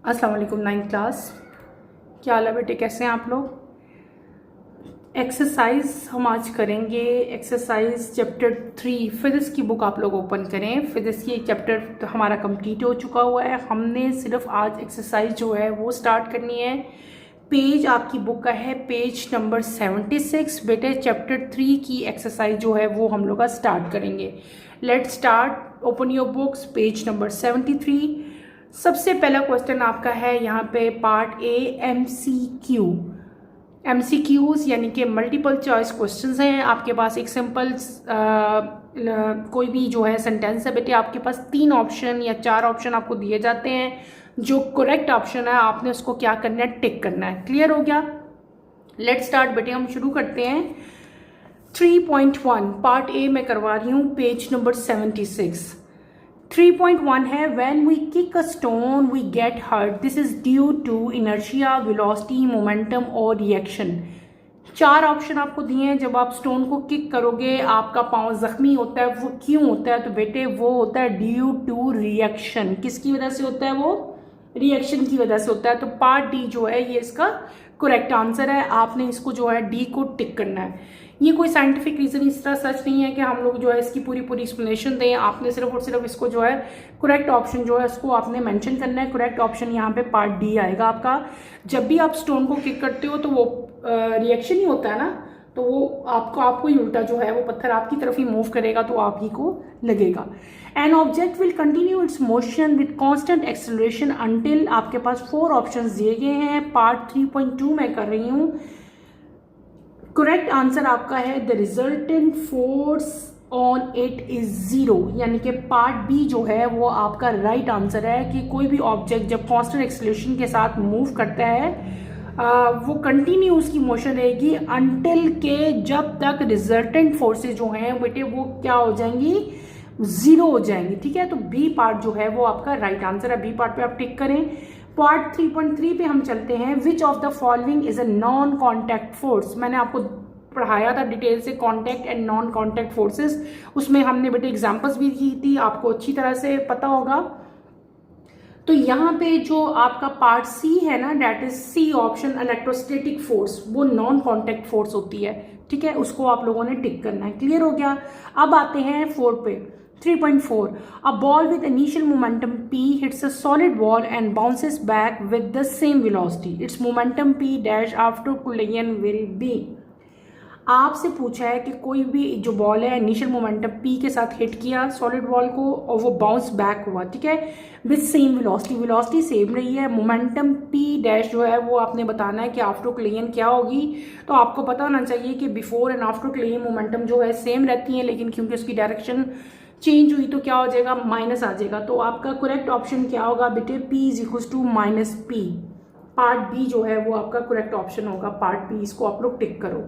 अस्सलाम वालेकुम 9th class. क्या हाल है बेटे, कैसे हैं आप लोग? एक्सरसाइज हम आज करेंगे। एक्सरसाइज चैप्टर 3 फिजिक्स की बुक आप लोग ओपन करें। फिजिक्स की चैप्टर तो हमारा कंप्लीट हो चुका हुआ है। हमने सिर्फ आज एक्सरसाइज जो है वो स्टार्ट करनी है। पेज आपकी बुक का है पेज नंबर 76। बेटे चैप्टर 3 की एक्सरसाइज जो है वो हम लोग का स्टार्ट करेंगे। Let's start. Open your books, page number 73। सबसे पहला क्वेश्चन आपका है यहाँ पे पार्ट ए एमसीक्यू। एमसीक्यूज यानी कि मल्टीपल चॉइस क्वेश्चंस हैं आपके पास। एक सिंपल कोई भी जो है सेंटेंस है बेटे, आपके पास 3 ऑप्शन या 4 ऑप्शन आपको दिए जाते हैं। जो करेक्ट ऑप्शन है आपने उसको क्या करना है, टिक करना है। क्लियर हो गया? लेट स्टार्ट बेटे, हम शुरू करते हैं। 3.1 पार्ट ए में करवा रही हूँ, पेज नंबर 76। 3.1 है when we kick a stone we get hurt, this is due to inertia, velocity, momentum और रिएक्शन। 4 ऑप्शन आपको दिए हैं। जब आप स्टोन को किक करोगे आपका पाँव जख्मी होता है, वो क्यों होता है? तो बेटे वो होता है ड्यू टू रिएक्शन। किसकी वजह से होता है? वो रिएक्शन की वजह से होता है। तो पार्ट डी जो है ये इसका करेक्ट आंसर है। आपने इसको जो है डी को टिक करना है। ये कोई साइंटिफिक रीजन इस तरह सच नहीं है कि हम लोग जो है इसकी पूरी पूरी एक्सप्लेनेशन दें। आपने सिर्फ और सिर्फ इसको जो है करेक्ट ऑप्शन जो है उसको आपने मेंशन करना है। करेक्ट ऑप्शन यहाँ पे पार्ट डी आएगा आपका। जब भी आप स्टोन को किक करते हो तो वो रिएक्शन ही होता है ना, तो वो आपको ही उल्टा जो है वो पत्थर आपकी तरफ ही मूव करेगा तो आप ही को लगेगा। An object will continue its motion with constant acceleration until, आपके पास 4 ऑप्शंस दिए गए हैं। पार्ट 3.2 में कर रही हूँ। करेक्ट आंसर आपका है the resultant force on it is 0, यानी कि पार्ट बी जो है वो आपका राइट आंसर है कि कोई भी ऑब्जेक्ट जब कांस्टेंट एक्सेलरेशन के साथ मूव करता है वो कंटिन्यू उसकी मोशन रहेगी अंटिल के जब तक रिजल्टेंट फोर्सेज जो हैं बेटे वो क्या हो जाएंगी, 0 हो जाएंगी। ठीक है, तो बी पार्ट जो है वो आपका राइट आंसर है। बी पार्ट पे आप टिक करें। पार्ट 3.3 पे हम चलते हैं। Which of the following is a non contact force. मैंने आपको पढ़ाया था डिटेल से contact and non contact forces. उसमें हमने बेटे एग्जांपल्स भी की थी, आपको अच्छी तरह से पता होगा। तो यहाँ पे जो आपका पार्ट सी है ना, that is C option, electrostatic force, वो नॉन कॉन्टैक्ट फोर्स होती है। ठीक है, उसको आप लोगों ने टिक करना है। क्लियर हो गया? अब आते हैं 4 पे। 3.4 a ball with initial momentum p hits a solid wall and bounces back with the same velocity, its momentum p dash after collision will be। आपसे पूछा है कि कोई भी जो बॉल है इनिशियल मोमेंटम p के साथ हिट किया सॉलिड बॉल को और वो बाउंस बैक हुआ। ठीक है, with same velocity, velocity same रही है। मोमेंटम p डैश जो है वो आपने बताना है कि आफ्टर कोलिजन क्या होगी। तो आपको पता होना चाहिए कि before and after collision momentum जो है सेम रहती है, लेकिन क्योंकि उसकी डायरेक्शन चेंज हुई तो क्या हो जाएगा, माइनस आ जाएगा। तो आपका करेक्ट ऑप्शन क्या होगा बेटे, p is equal to minus P. Part B जो है वो आपका करेक्ट ऑप्शन होगा, पार्ट बी। इसको आप लोग टिक करो।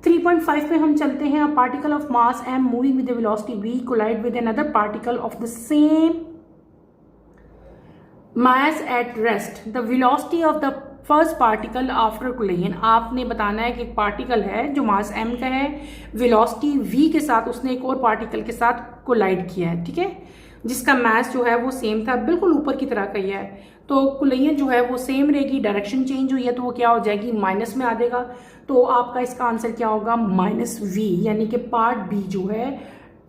3.5 पे हम चलते हैं। A particle of mass m moving with the velocity v collide with another particle of the same mass at rest, the velocity of the first particle after collision. आपने बताना है कि एक पार्टिकल है जो मास m का है, वेलोसिटी v के साथ उसने एक और पार्टिकल के साथ कोलाइड किया है। ठीक है, जिसका मास जो है वो सेम था, बिल्कुल ऊपर की तरह का ही है। तो कोलिजन जो है वो सेम रहेगी, डायरेक्शन चेंज हुई है तो वो क्या हो जाएगी, माइनस में आ जाएगा। तो आपका इसका आंसर क्या होगा, माइनस वी, यानी कि पार्ट बी जो है।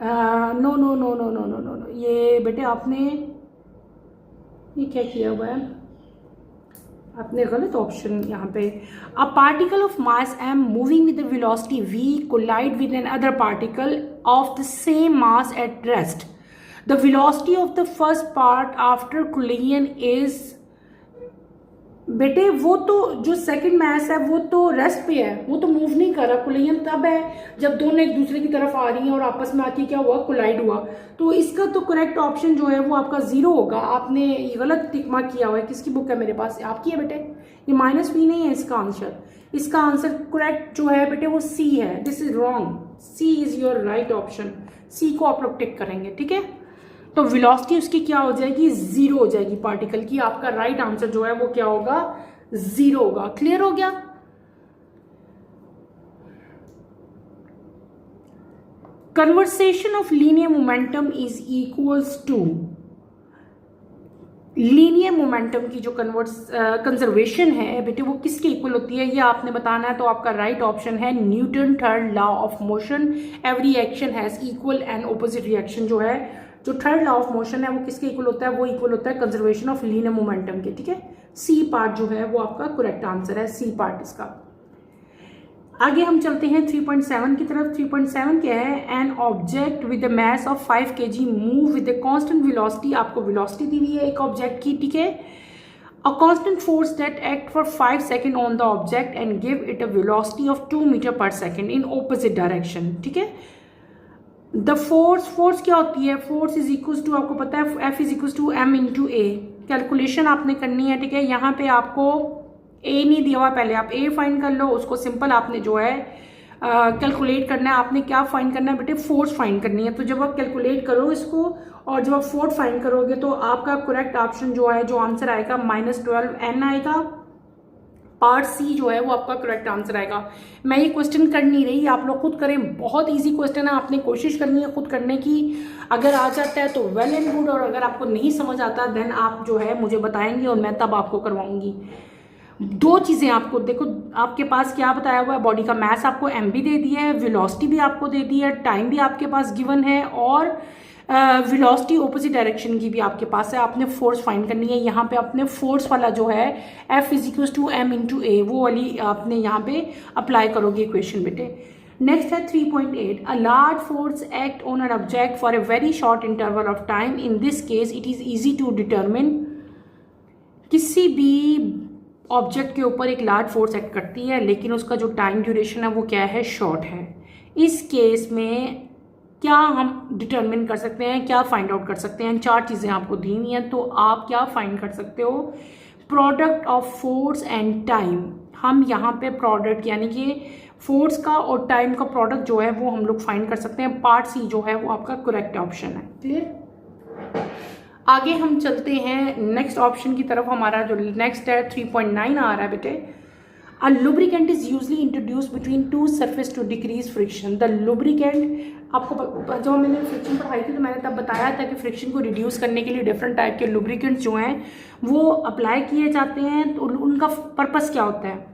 No no no no no no no no, ये बेटे आपने ये क्या किया हुआ है, आपने गलत ऑप्शन यहाँ पे। A particle of mass m moving with the velocity v collide with another particle of the same mass at rest, the velocity of the first part after collision is. बेटे वो तो जो second मास है वो तो rest पे है, वो तो मूव नहीं कर रहा। कोलिजन तब है जब दोनों एक दूसरे की तरफ आ रही हैं और आपस में आके क्या हुआ, कोलाइड हुआ। तो इसका तो करेक्ट ऑप्शन जो है वो आपका 0 होगा। आपने ये गलत टिक मार्क किया हुआ है। किसकी बुक है? मेरे पास आपकी है बेटे। ये माइनस भी नहीं है इसका आंसर। इसका आंसर करेक्ट जो है बेटे वो सी है। This is wrong, C is your right option. C को आप लोग टिक करेंगे। ठीक है, तो वेलोसिटी उसकी क्या हो जाएगी, 0 हो जाएगी पार्टिकल की। आपका राइट आंसर जो है वो क्या होगा, 0 होगा। क्लियर हो गया? Conversation of linear momentum is equals to, linear momentum की जो कंजर्वेशन है बेटे वो किसके इक्वल होती है, ये आपने बताना है। तो आपका राइट ऑप्शन है Newton third law of motion, every action has equal and opposite reaction. जो है जो थर्ड लॉ ऑफ मोशन है वो किसके इक्वल होता है, वो इक्वल होता है कंजर्वेशन ऑफ लीनियर मोमेंटम के, ठीक है। सी पार्ट जो है वो आपका करेक्ट आंसर है, सी पार्ट इसका। आगे हम चलते हैं 3.7 की तरफ। 3.7 क्या है, an object with mass of 5 kg move with constant velocity. आपको वेलोसिटी दी हुई है एक ऑब्जेक्ट की, ठीक है। A constant force that act for 5 second on the object and give it a velocity of 2 metre per second in opposite direction, ठीक है। द फोर्स क्या होती है, फोर्स इज इक्वल टू, आपको पता है F is equal to M into A. Calculation आपने करनी है, ठीक है। यहाँ पे आपको ए नहीं दिया हुआ, पहले आप ए फाइंड कर लो, उसको सिंपल आपने जो है कैलकुलेट करना है। आपने क्या फाइंड करना है बेटे, फोर्स फाइंड करनी है। तो जब आप कैलकुलेट करो इसको और जब आप फोर्स फाइंड करोगे तो आपका करेक्ट ऑप्शन जो है, जो आंसर आएगा -12n आएगा। पार्ट सी जो है वो आपका करेक्ट आंसर आएगा। मैं ये क्वेश्चन कर नहीं रही, आप लोग खुद करें, बहुत इजी क्वेश्चन है, आपने कोशिश करनी है खुद करने की। अगर आ जाता है तो वेल एंड गुड, और अगर आपको नहीं समझ आता देन आप जो है मुझे बताएंगे और मैं तब आपको करवाऊंगी। दो चीजें आपको देखो, आपके पास क्या बताया हुआ है, बॉडी का मास आपको एम भी दे दिया है, वेलोसिटी भी आपको दे दी है, टाइम भी आपके पास गिवन है, और वेलोसिटी ऑपोजिट डायरेक्शन की भी आपके पास है। आपने फोर्स फाइंड करनी है। यहाँ पे आपने फोर्स वाला जो है F is to M into a, वो वाली आपने यहाँ पे अप्लाई करोगे इक्वेशन बेटे। नेक्स्ट है 3.8, a large force act on an object for a very short interval of time. In this case it is easy to determine. किसी भी ऑब्जेक्ट के ऊपर एक लार्ज फोर्स एक्ट करती है लेकिन उसका जो टाइम ड्यूरेशन है वो क्या है, शॉर्ट है। इस केस में क्या हम डिटरमिन कर सकते हैं, क्या फाइंड आउट कर सकते हैं, चार चीज़ें आपको दी हुई हैं। तो आप क्या फाइंड कर सकते हो, product of force and time. हम यहाँ पे प्रोडक्ट यानी कि फोर्स का और टाइम का प्रोडक्ट जो है वो हम लोग फाइंड कर सकते हैं। पार्ट सी जो है वो आपका करेक्ट ऑप्शन है। क्लियर। आगे हम चलते हैं नेक्स्ट ऑप्शन की तरफ। हमारा जो नेक्स्ट है 3.9 आ रहा है बेटे। A lubricant is usually introduce between two surface to decrease friction. The lubricant, आपको जब मैंने फ्रिक्शन पढ़ाई थी तो मैंने तब बताया था कि फ्रिक्शन को रिड्यूस करने के लिए डिफरेंट टाइप के लुब्रिकेंट्स जो हैं वो अप्लाई किए जाते हैं। तो उनका पर्पस क्या होता है,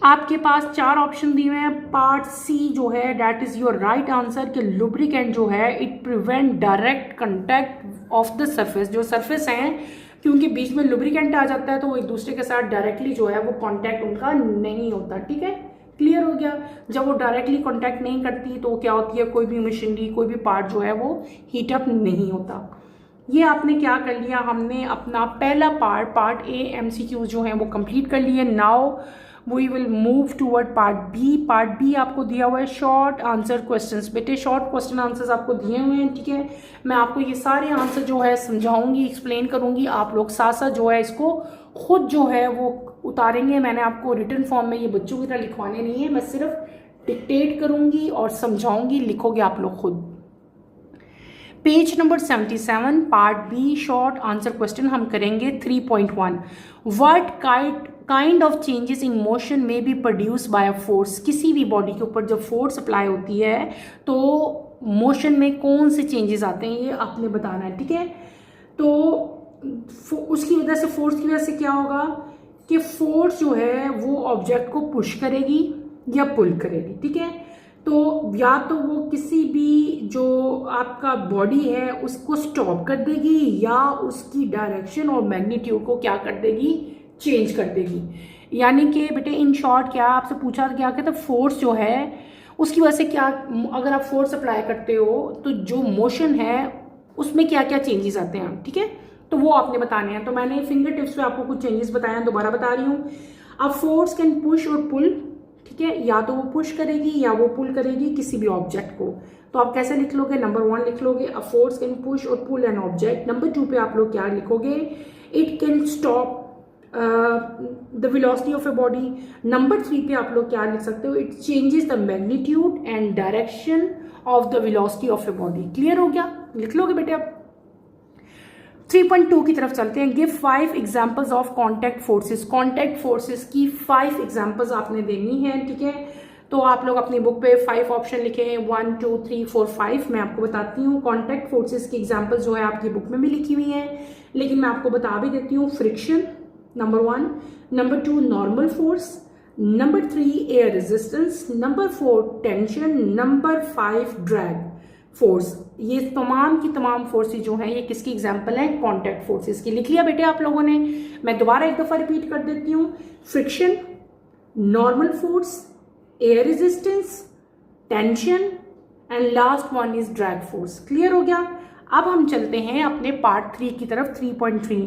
आपके पास चार ऑप्शन दिए हुए हैं। पार्ट सी जो है that is your right answer कि लुब्रिकेंट जो है it prevent direct contact of the surface. जो सरफेस हैं क्योंकि बीच में लुब्रिकेंट आ जाता है तो वो एक दूसरे के साथ डायरेक्टली जो है वो कांटेक्ट उनका नहीं होता, ठीक है। क्लियर हो गया। जब वो डायरेक्टली कांटेक्ट नहीं करती तो क्या होती है, कोई भी मशीनरी कोई भी पार्ट जो है वो हीटअप नहीं होता। ये आपने क्या कर लिया, हमने अपना पहला पार्ट ए MCQ जो है वो कंप्लीट कर लिए। Now we will move toward part B. Part B आपको दिया हुआ है शॉर्ट आंसर क्वेश्चंस। बेटे शॉर्ट क्वेश्चन आंसर्स आपको दिए हुए हैं, ठीक है। मैं आपको ये सारे आंसर जो है समझाऊंगी, एक्सप्लेन करूंगी। आप लोग साथ साथ जो है इसको खुद जो है वो उतारेंगे। मैंने आपको रिटन फॉर्म में ये बच्चों की तरह लिखवाने नहीं है, मैं सिर्फ डिक्टेट करूंगी और समझाऊंगी, लिखोगे आप लोग खुद। Page number 77 part B short answer question हम करेंगे 3.1। What kind of changes in motion में be produced by a force. किसी भी बॉडी के ऊपर जब फोर्स अप्लाई होती है तो मोशन में कौन से चेंजेस आते हैं ये आपने बताना है, ठीक है। तो उसकी वजह से फोर्स की वजह से क्या होगा कि फोर्स जो है वो ऑब्जेक्ट को पुश करेगी या पुल करेगी, ठीक है। तो या तो वो किसी भी जो आपका बॉडी है उसको स्टॉप कर देगी या उसकी डायरेक्शन और मैग्नीट्यूड को क्या कर देगी, चेंज कर देगी। यानी कि बेटे इन शॉर्ट क्या आपसे पूछा क्या कहते हैं, फोर्स जो है उसकी वजह से क्या, अगर आप फोर्स अप्लाई करते हो तो जो मोशन है उसमें क्या क्या चेंजेस आते हैं, ठीक है। तो वो आपने बताने हैं। तो मैंने फिंगर टिप्स पे आपको कुछ चेंजेस बताए हैं, दोबारा बता रही हूँ। अब फोर्स कैन पुश और पुल, ठीक है, या तो वो पुश करेगी या वो पुल करेगी किसी भी ऑब्जेक्ट को। तो आप कैसे लिख लोगे, नंबर 1 लिख लोगे अ फोर्स कैन पुश और पुल एन ऑब्जेक्ट। नंबर 2 पे आप लोग क्या लिखोगे, it can stop the velocity of a body. Number 3 पे आप लोग क्या लिख सकते हो, it changes the magnitude and direction of the velocity of a body. Clear हो गया, लिख लोगे बेटे। आप 3.2 की तरफ चलते हैं। Give 5 examples of contact forces. Contact forces की 5 एग्जाम्पल्स आपने देनी है, ठीक है। तो आप लोग अपनी बुक पे 5 ऑप्शन लिखे हैं, 1 2 3 4 5। मैं आपको बताती हूँ। कॉन्टैक्ट फोर्सेस की एग्जाम्पल जो है आपकी बुक में भी लिखी हुई है, लेकिन मैं आपको बता भी देती हूँ। Friction number 1, number 2 normal force, number 3 air resistance, number 4 tension, number 5 drag force. ये तमाम की तमाम फोर्सेस जो हैं ये किसकी एग्जांपल है? कॉन्टैक्ट फोर्सेस की। लिख लिया बेटे आप लोगों ने? मैं दोबारा एक दफा रिपीट कर देती हूँ। Friction, normal force, air resistance, tension and last one is drag force. Clear हो गया? अब हम चलते हैं अपने पार्ट 3 की तरफ। 3.3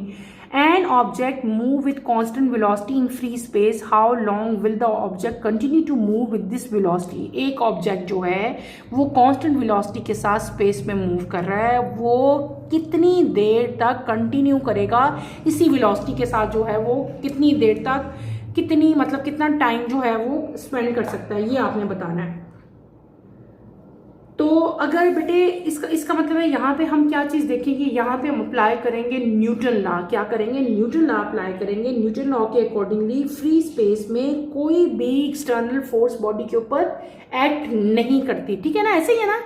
an object move with constant velocity in free space, how long will the object continue to move with this velocity. एक ऑब्जेक्ट जो है वो कांस्टेंट वेलोसिटी के साथ स्पेस में मूव कर रहा है, वो कितनी देर तक कंटिन्यू करेगा इसी वेलोसिटी के साथ, जो है वो कितनी देर तक, कितनी मतलब कितना टाइम जो है वो स्पेंड कर सकता है, ये आपने बताना है। तो अगर बेटे इसका मतलब है यहाँ पे हम क्या चीज देखेंगे, यहाँ पे हम अप्लाई करेंगे न्यूटन लॉ। क्या करेंगे? न्यूटन लॉ अप्लाई करेंगे। न्यूटन लॉ के अकॉर्डिंगली फ्री स्पेस में कोई भी एक्सटर्नल फोर्स बॉडी के ऊपर एक्ट नहीं करती। ठीक है ना? ऐसे ही है ना,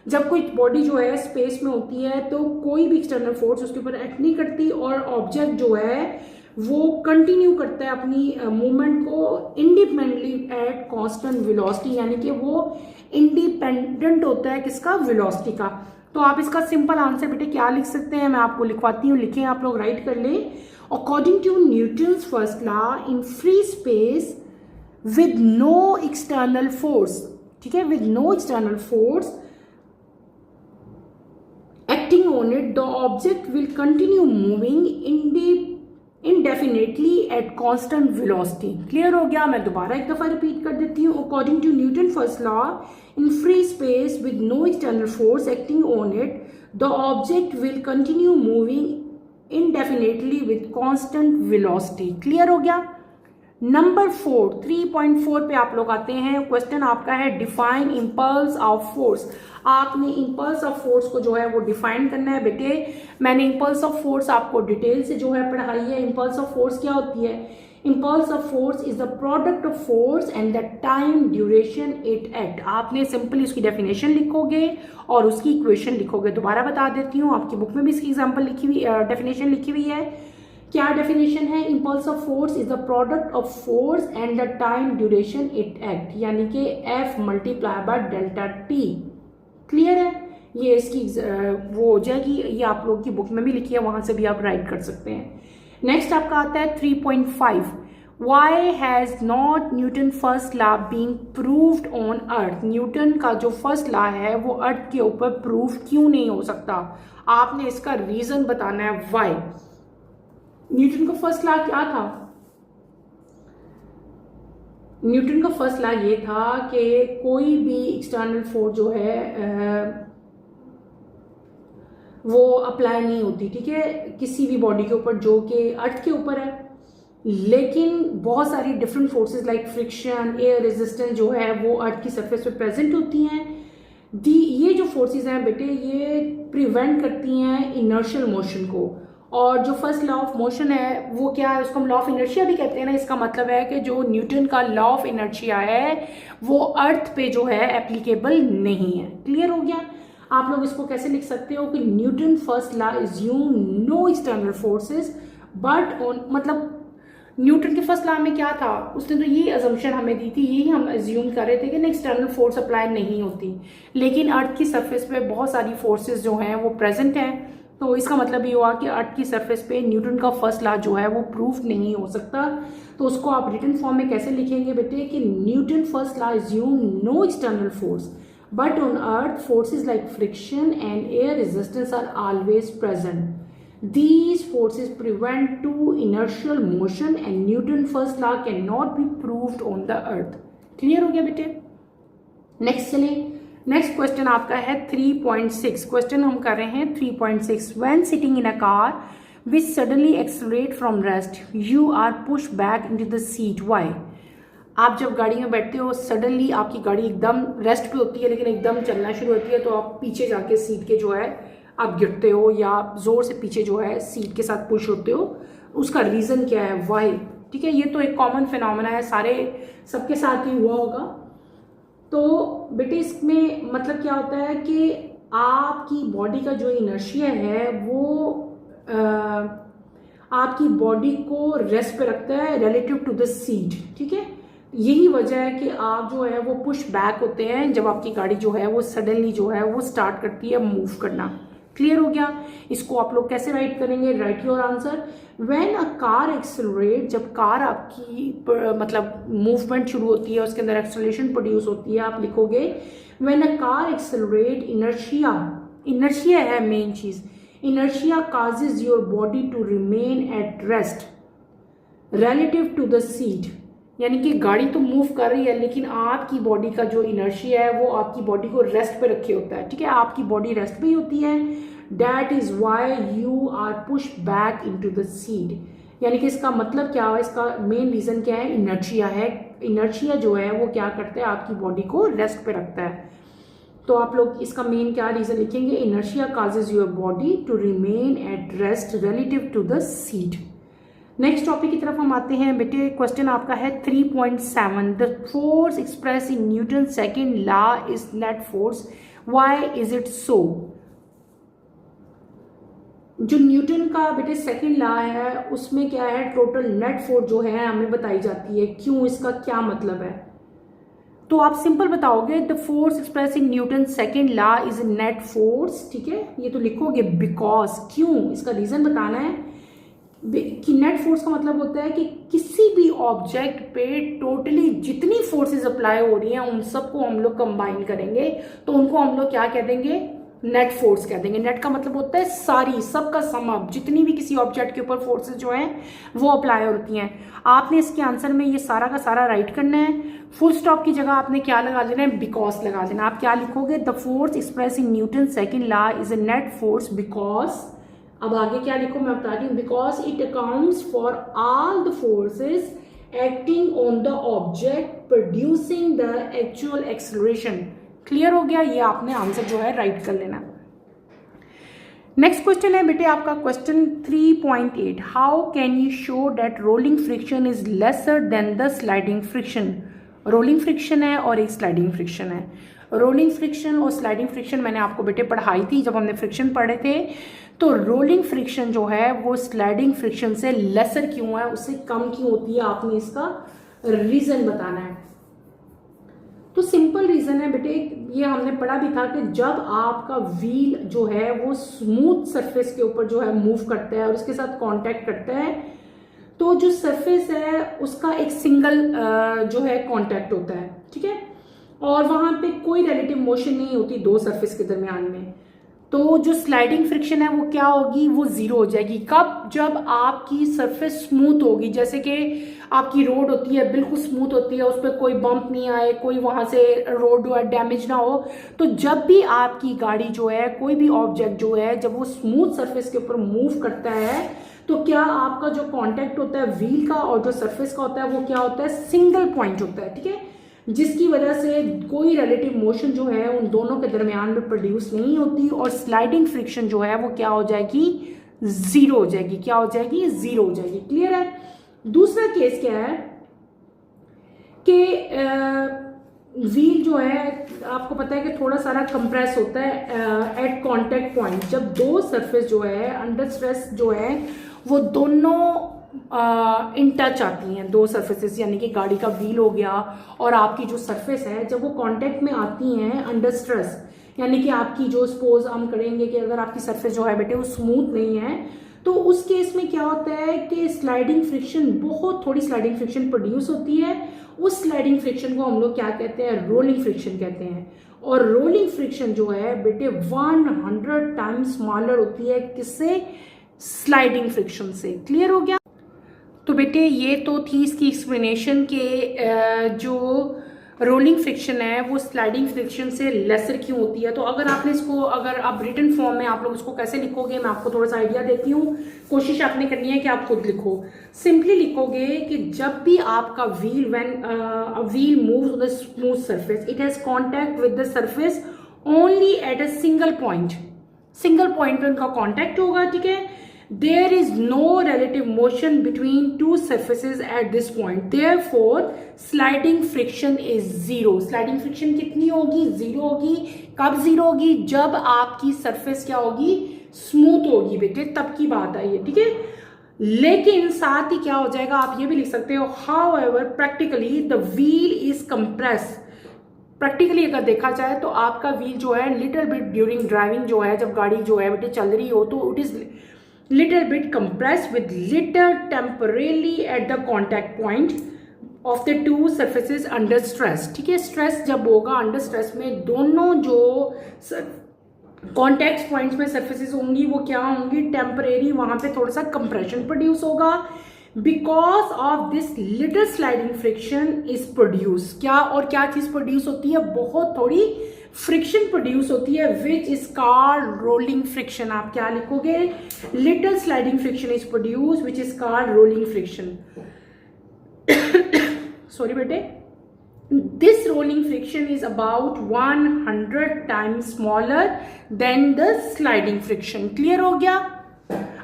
जब कोई बॉडी जो है स्पेस में होती है तो कोई भी एक्सटर्नल फोर्स उसके ऊपर एक्ट नहीं करती, और ऑब्जेक्ट जो है वो कंटिन्यू करता है अपनी मूवमेंट को इंडिपेंडेंटली एट कांस्टेंट वेलोसिटी, यानी कि वो इंडिपेंडेंट होता है किसका? वेलोसिटी का। तो आप इसका सिंपल आंसर बेटे क्या लिख सकते हैं? मैं आपको लिखवाती हूँ, लिखें आप लोग, राइट कर लें। According to Newton's first law in free space with no external force, ठीक है, with no external force acting on it, the object will continue moving indefinitely at constant velocity. Clear हो गया? मैं दोबारा एक दफा रिपीट कर देती हूँ। According to Newton first law, in free space with no external force acting on it, the object will continue moving indefinitely with constant velocity. Clear हो गया? नंबर 4, 3.4 पे आप लोग आते हैं। क्वेश्चन आपका है डिफाइन इंपल्स ऑफ फोर्स। आपने इंपल्स ऑफ फोर्स को जो है वो डिफाइन करना है बेटे। मैंने इंपल्स ऑफ फोर्स आपको डिटेल से जो है पढ़ाई है। इंपल्स ऑफ फोर्स क्या होती है? Impulse of force is the product of force and the time duration it act. आपने सिंपली उसकी डेफिनेशन लिखोगे और उसकी इक्वेशन लिखोगे। दोबारा बता देती हूँ, आपकी बुक में भी इसकी एग्जाम्पल लिखी हुई, डेफिनेशन लिखी हुई है। क्या डेफिनेशन है? Impulse of force is the product of force and the time duration it act, यानी कि F multiply by delta T। Clear है? ये इसकी वो हो जाएगी। ये आप लोग की बुक में भी लिखी है, वहां से भी आप राइट कर सकते हैं। नेक्स्ट आपका आता है 3.5 why has not Newton first law been proved on earth. Newton का जो फर्स्ट लॉ है वो अर्थ के ऊपर प्रूव क्यों नहीं हो सकता? आपने इसका रीजन बताना है, वाई। न्यूटन का फर्स्ट लॉ क्या था? न्यूटन का फर्स्ट लॉ ये था कि कोई भी एक्सटर्नल फोर्स जो है वो अप्लाई नहीं होती, ठीक है, किसी भी बॉडी के ऊपर जो कि अर्थ के ऊपर है। लेकिन बहुत सारी different forces like friction, air resistance जो है वो अर्थ की सरफेस पे प्रेजेंट होती हैं। ये जो फोर्सेस हैं बेटे ये प्रिवेंट करती हैं इनर्शियल मोशन को। और जो फर्स्ट लॉ ऑफ मोशन है वो क्या है? उसको हम लॉ ऑफ इनर्शिया भी कहते हैं ना। इसका मतलब है कि जो न्यूटन का लॉ ऑफ इनर्शिया है वो अर्थ पे जो है एप्लीकेबल नहीं है। क्लियर हो गया? आप लोग इसको कैसे लिख सकते हो कि Newton first law assume no external forces but on, मतलब न्यूटन के फर्स्ट लॉ में क्या था? उसने तो ये अजम्पशन हमें दी थी, यही हम एज्यूम कर रहे थे कि एक्सटर्नल फोर्स अप्लाई नहीं होती, लेकिन अर्थ की सरफेस पे बहुत सारी फोर्सेस जो हैं वो प्रेजेंट हैं। तो इसका मतलब ये हुआ कि अर्थ की सरफेस पे न्यूटन का फर्स्ट लॉ जो है वो प्रूफ नहीं हो सकता। तो उसको आप रिटन फॉर्म में कैसे लिखेंगे बेटे कि Newton first law assume no external force but on earth forces like friction and air resistance are always present. These forces prevent to inertial motion and Newton first law cannot be proved on the earth. Clear हो गया बेटे? Next चले। Next question आपका है 3.6। Question हम कर रहे हैं 3.6। When sitting in a car which suddenly accelerate from rest, you are pushed back into the seat. Why? आप जब गाड़ी में बैठते हो सडनली आपकी गाड़ी एकदम रेस्ट पे होती है लेकिन एकदम चलना शुरू होती है, तो आप पीछे जाके सीट के जो है आप गिरते हो या जोर से पीछे जो है सीट के साथ पुश होते हो। उसका रीजन क्या है? वाई? ठीक है, ये तो एक कॉमन फिनोमेना है, सबके साथ ही हुआ होगा। तो बेटे इसमें मतलब क्या होता है कि आपकी बॉडी का जो इनर्शिया है वो आपकी बॉडी को रेस्ट पे रखता है रिलेटिव टू द सीट, ठीक है। यही वजह है कि आप जो है वो पुश बैक होते हैं जब आपकी गाड़ी जो है वो सडनली जो है वो स्टार्ट करती है मूव करना। क्लियर हो गया। इसको आप लोग कैसे राइट करेंगे? Right your answer. When a car accelerate, जब कार आपकी मतलब मूवमेंट शुरू होती है उसके अंदर एक्सेलरेशन प्रोड्यूस होती है, आप लिखोगे when a car accelerate inertia, inertia है मेन चीज, inertia causes your body to remain at rest relative to the seat, यानी कि गाड़ी तो मूव कर रही है लेकिन आपकी बॉडी का जो इनर्शिया है वो आपकी बॉडी को रेस्ट पे रखे होता है, ठीक है। आपकी बॉडी रेस्ट पे ही होती है। That is why you are push back into the seat, यानी कि इसका मतलब क्या है, इसका मेन रीजन क्या है? इनर्शिया है। इनर्शिया जो है वो क्या करता है? आपकी बॉडी को रेस्ट पे रखता है। तो आप लोग इसका मेन क्या रीजन लिखेंगे? Inertia causes your body to remain at rest relative to the seat। Next topic की तरफ हम आते हैं बेटे। क्वेश्चन आपका है 3.7, the force express in newton second law is net force, why is it so? जो न्यूटन का बेटे सेकेंड लॉ है उसमें क्या है? टोटल नेट फोर्स जो है हमें बताई जाती है। क्यों? इसका क्या मतलब है? तो आप सिंपल बताओगे the force express in newton second law is net force, ठीक है। ये तो लिखोगे बिकॉज, क्यों? इसका रीजन बताना है कि नेट फोर्स का मतलब होता है कि किसी भी ऑब्जेक्ट पे टोटली जितनी फोर्सेस अप्लाई हो रही हैं उन सबको हम लोग कंबाइन करेंगे तो उनको हम लोग क्या कह देंगे? नेट फोर्स कह देंगे। नेट का मतलब होता है सारी, सबका सम अप, जितनी भी किसी ऑब्जेक्ट के ऊपर फोर्सेस जो हैं वो अप्लाई होती हैं। आपने इसके आंसर में ये सारा का सारा राइट करना है। फुल स्टॉप की जगह आपने क्या लगा देना है? बिकॉज लगा देना। आप क्या लिखोगे? The force express in newton second law is a net force because, अब आगे क्या लिखो मैं बता रही हूँ, because it accounts for all the forces acting on the object producing the actual acceleration. Clear हो गया? ये आपने आंसर जो है राइट कर लेना। नेक्स्ट क्वेश्चन है बेटे आपका question 3.8, how can you show that rolling friction is lesser than the sliding friction? Rolling friction है और एक स्लाइडिंग फ्रिक्शन है। रोलिंग फ्रिक्शन और स्लाइडिंग फ्रिक्शन मैंने आपको बेटे पढ़ाई थी जब हमने फ्रिक्शन पढ़े थे। तो रोलिंग फ्रिक्शन जो है वो स्लाइडिंग फ्रिक्शन से लेसर क्यों है, उससे कम क्यों होती है, आपने इसका रीजन बताना है। तो सिंपल रीजन है बेटे, ये हमने पढ़ा भी था कि जब आपका व्हील जो है वो स्मूथ सरफेस के ऊपर जो है मूव करता है और उसके साथ कांटेक्ट करता है तो जो सरफेस है उसका एक सिंगल जो है कांटेक्ट होता है, ठीक है, और वहां पे कोई रिलेटिव मोशन नहीं होती दो सरफेस के दरमियान में। तो जो स्लाइडिंग फ्रिक्शन है वो क्या होगी? वो जीरो हो जाएगी। कब? जब आपकी सरफेस स्मूथ होगी, जैसे कि आपकी रोड होती है बिल्कुल स्मूथ होती है, उस पर कोई बम्प नहीं आए, कोई वहां से रोड डैमेज ना हो। तो जब भी आपकी गाड़ी जो है, कोई भी ऑब्जेक्ट जो है, जब वो स्मूथ सरफेस के ऊपर मूव करता है तो क्या आपका जो कांटेक्ट होता है व्हील का और जो सरफेस का होता है वो क्या होता है? सिंगल पॉइंट होता है, ठीक है, जिसकी वजह से कोई रिलेटिव मोशन जो है उन दोनों के दरमियान में प्रोड्यूस नहीं होती और स्लाइडिंग फ्रिक्शन जो है वो क्या हो जाएगी? जीरो हो जाएगी। क्या हो जाएगी? जीरो हो जाएगी। क्लियर है? दूसरा केस क्या है कि व्हील जो है आपको पता है कि थोड़ा सारा कंप्रेस होता है एट कांटेक्ट पॉइंट। जब दो सरफेस जो है अंडर स्ट्रेस जो है वो दोनों इन टच आती हैं, दो सरफेसेस, यानी कि गाड़ी का व्हील हो गया और आपकी जो सरफेस है, जब वो कांटेक्ट में आती हैं अंडर स्ट्रेस, यानी कि आपकी जो सपोज हम करेंगे कि अगर आपकी सरफेस जो है बेटे वो स्मूथ नहीं है तो उस केस में क्या होता है कि स्लाइडिंग फ्रिक्शन, बहुत थोड़ी स्लाइडिंग फ्रिक्शन प्रोड्यूस होती है। उस स्लाइडिंग फ्रिक्शन को हम लोग क्या कहते हैं? रोलिंग फ्रिक्शन कहते हैं। और रोलिंग फ्रिक्शन जो है बेटे 100 टाइम्स स्मॉलर होती है किससे? स्लाइडिंग फ्रिक्शन से। क्लियर हो गया? तो बेटे ये तो थी इसकी एक्सप्लेनेशन के जो रोलिंग फ्रिक्शन है वो स्लाइडिंग फ्रिक्शन से लेसर क्यों होती है। तो अगर आपने इसको, अगर आप रिटन फॉर्म में आप लोग इसको कैसे लिखोगे, मैं आपको थोड़ा सा आइडिया देती हूँ। कोशिश आपने करनी है कि आप खुद लिखो। सिंपली लिखोगे कि जब भी आपका wheel, when wheel moves on the smooth surface, it has contact with the surface only at a single point. Single point पे उनका कॉन्टैक्ट होगा, ठीक है। there is no relative motion between two surfaces at this point, therefore sliding friction is zero. sliding friction कितनी होगी? Zero होगी. कब zero होगी? जब आपकी सरफेस क्या होगी? स्मूथ होगी बेटे, तब की बात आई है. ठीक है, लेकिन साथ ही क्या हो जाएगा, आप ये भी लिख सकते हो however practically the wheel is compressed. Practically अगर देखा जाए तो आपका व्हील जो है लिटिल बिट ड्यूरिंग ड्राइविंग जो है, जब गाड़ी जो है बेटे चल रही हो, तो it is little bit compressed with little temporarily at the contact point of the two surfaces under stress. ठीक है, स्ट्रेस जब होगा, अंडर स्ट्रेस में दोनों जो कॉन्टैक्ट पॉइंट्स में सर्फेसेस होंगी वो क्या होंगी? टेम्परेरी. वहां पे थोड़ा सा कंप्रेशन प्रोड्यूस होगा. Because of this little sliding friction is produce. क्या और क्या चीज प्रोड्यूस होती है? बहुत थोड़ी फ्रिक्शन प्रोड्यूस होती है, which is called rolling friction. आप क्या लिखोगे? Little sliding friction is produce which is called rolling friction. Sorry बेटे, this rolling friction is about 100 times smaller than the sliding friction. Clear हो गया?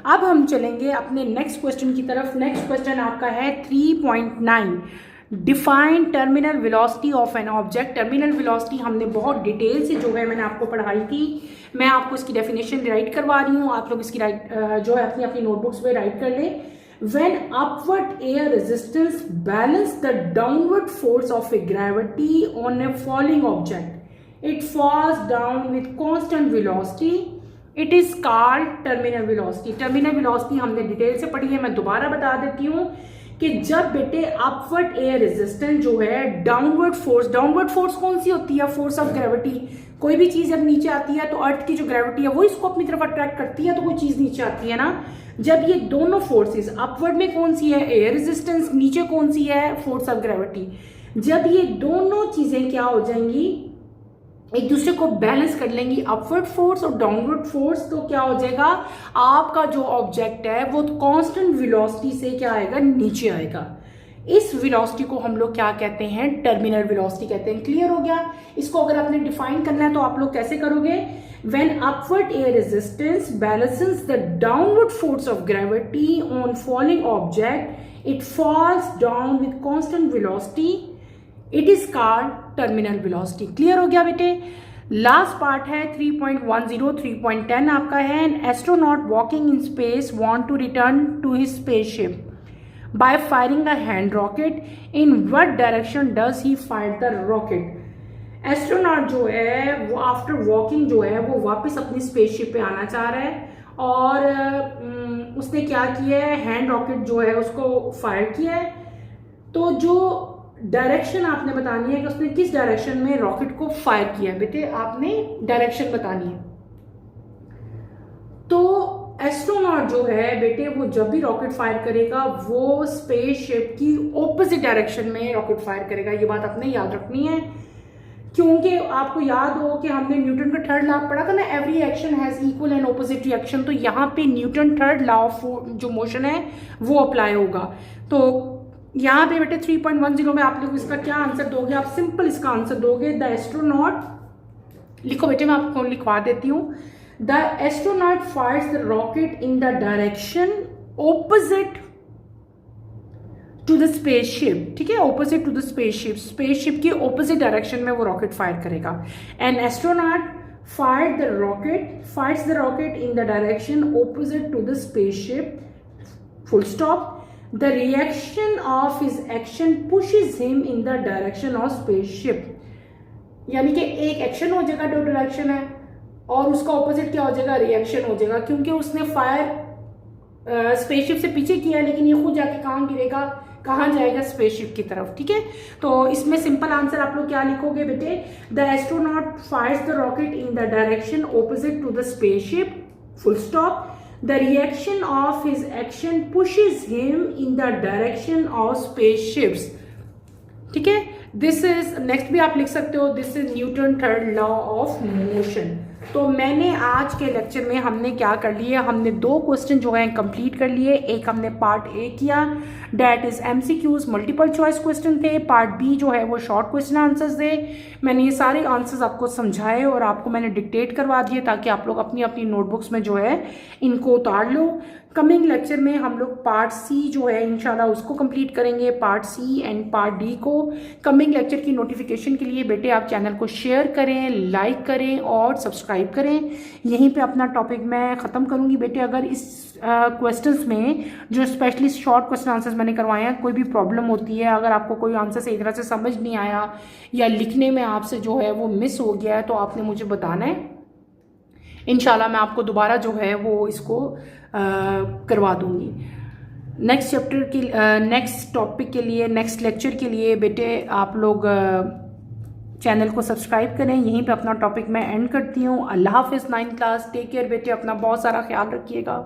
अब हम चलेंगे अपने नेक्स्ट क्वेश्चन की तरफ. नेक्स्ट क्वेश्चन आपका है 3.9. Define terminal velocity of an object. Terminal velocity हमने बहुत डिटेल से जो है मैंने आपको पढ़ाई थी. मैं आपको इसकी डेफिनेशन राइट करवा रही हूँ, आप लोग इसकी जो है अपनी अपनी नोटबुक्स में राइट कर लें. When upward air resistance balance the downward force of a gravity on a falling object, it falls down with constant velocity. It is called terminal velocity. terminal velocity हमने डिटेल से पढ़ी है, मैं दोबारा बता देती हूँ कि जब बेटे अपवर्ड एयर रेजिस्टेंस जो है डाउनवर्ड फोर्स कौन सी होती है? Force of gravity. कोई भी चीज जब नीचे आती है तो अर्थ की जो ग्रेविटी है वो इसको अपनी तरफ अट्रैक्ट करती है, तो कोई चीज नीचे आती है ना. जब ये दोनों फोर्सेस, अपवर्ड में कौन सी है? Air resistance. नीचे कौन सी है? Force of gravity. जब ये दोनों चीजें क्या हो जाएंगी? एक दूसरे को बैलेंस कर लेंगी, अपवर्ड फोर्स और डाउनवर्ड फोर्स, तो क्या हो जाएगा? आपका जो ऑब्जेक्ट है वो कांस्टेंट वेलोसिटी से क्या आएगा? नीचे आएगा. इस वेलोसिटी को हम लोग क्या कहते हैं? टर्मिनल वेलोसिटी कहते हैं. क्लियर हो गया? इसको अगर आपने डिफाइन करना है तो आप लोग कैसे करोगे? When upward air resistance balances the downward force of gravity on falling object, it falls down with constant velocity. It is called terminal velocity. Clear हो गया बेटे? लास्ट पार्ट है 3.10. 3.10 आपका है. An astronaut walking in space want to return to his spaceship by firing a hand rocket. In what direction does he fire the rocket? Astronaut जो है वो after walking जो है वो वापस अपनी स्पेसशिप पे आना चाह रहा है, और उसने क्या किया है? हैंड रॉकेट जो है उसको फायर किया है. तो जो डायरेक्शन आपने बतानी है कि उसने किस डायरेक्शन में रॉकेट को फायर किया है. बेटे आपने डायरेक्शन बतानी है. तो एस्ट्रोनॉट जो है बेटे वो जब भी रॉकेट फायर करेगा वो स्पेसशिप की ऑपोजिट डायरेक्शन में रॉकेट फायर करेगा. ये बात आपने याद रखनी है, क्योंकि आपको याद हो कि हमने न्यूटन का थर्ड लॉ पढ़ा था ना, every action has equal and opposite reaction. तो यहाँ पे न्यूटन थर्ड लॉ ऑफ जो मोशन है वो अप्लाई होगा. तो यहाँ पे बेटे 3.10 में आप लोग इसका क्या आंसर दोगे? आप सिंपल इसका आंसर दोगे द एस्ट्रोनॉट. लिखो बेटे, मैं आपको लिखवा देती हूँ. The astronaut fires the rocket in the direction opposite to the spaceship. ठीक है, ऑपोजिट टू द स्पेसशिप की ऑपोजिट डायरेक्शन में वो रॉकेट फायर करेगा. An astronaut fires the rocket in the direction opposite to the spaceship, full stop. The reaction of his action pushes him in the direction of spaceship. यानी कि एक action हो जाएगा, दो direction है, और उसका ऑपोजिट क्या हो जाएगा? रिएक्शन हो जाएगा, क्योंकि उसने फायर स्पेसशिप से पीछे किया है, लेकिन ये खुद जाके कहाँ गिरेगा? कहाँ जाएगा? स्पेसशिप की तरफ. ठीक है, तो इसमें सिंपल आंसर आप लोग क्या लिखोगे बेटे? The astronaut fires the rocket in the direction opposite to the spaceship, full stop. The reaction of his action pushes him in the direction of spaceships. ठीक है, दिस इज नेक्स्ट भी आप लिख सकते हो, this is Newton third law of motion. तो मैंने आज के लेक्चर में हमने क्या कर लिया, हमने 2 क्वेश्चन जो हैं कंप्लीट कर लिए। एक हमने पार्ट ए किया, that is MCQs multiple choice question थे। पार्ट बी जो है वो शॉर्ट क्वेश्चन आंसर्स थे। मैंने ये सारे आंसर्स आपको समझाए और आपको मैंने डिक्टेट करवा दिए ताकि आप लोग अपनी अपनी नोटबुक्स में जो है इनको उतार लो। कमिंग लेक्चर में हम लोग पार्ट सी जो है इंशाल्लाह उसको कंप्लीट करेंगे, part C and part D को। कमिंग लेक्चर की नोटिफिकेशन के लिए बेटे आप चैनल को शेयर करें, लाइक करें और सब्सक्राइब करें। यहीं पे अपना टॉपिक मैं ख़त्म करूंगी बेटे। अगर इस क्वेश्चंस में जो स्पेशली शॉर्ट क्वेश्चन आंसर्स मैंने करवाए हैं कोई भी प्रॉब्लम होती है, अगर आपको कोई आंसर सही तरह से समझ नहीं आया या लिखने में आपसे जो है वो मिस हो गया है तो आपने मुझे बताना है। इंशाल्लाह मैं आपको दोबारा जो है वो इसको करवा दूंगी। नेक्स्ट चैप्टर के नेक्स्ट टॉपिक के लिए, नेक्स्ट लेक्चर के लिए बेटे आप लोग चैनल को सब्सक्राइब करें। यहीं पे अपना टॉपिक मैं एंड करती हूँ। अल्लाह हाफिज़ 9th क्लास, टेक केयर बेटे, अपना बहुत सारा ख्याल रखिएगा।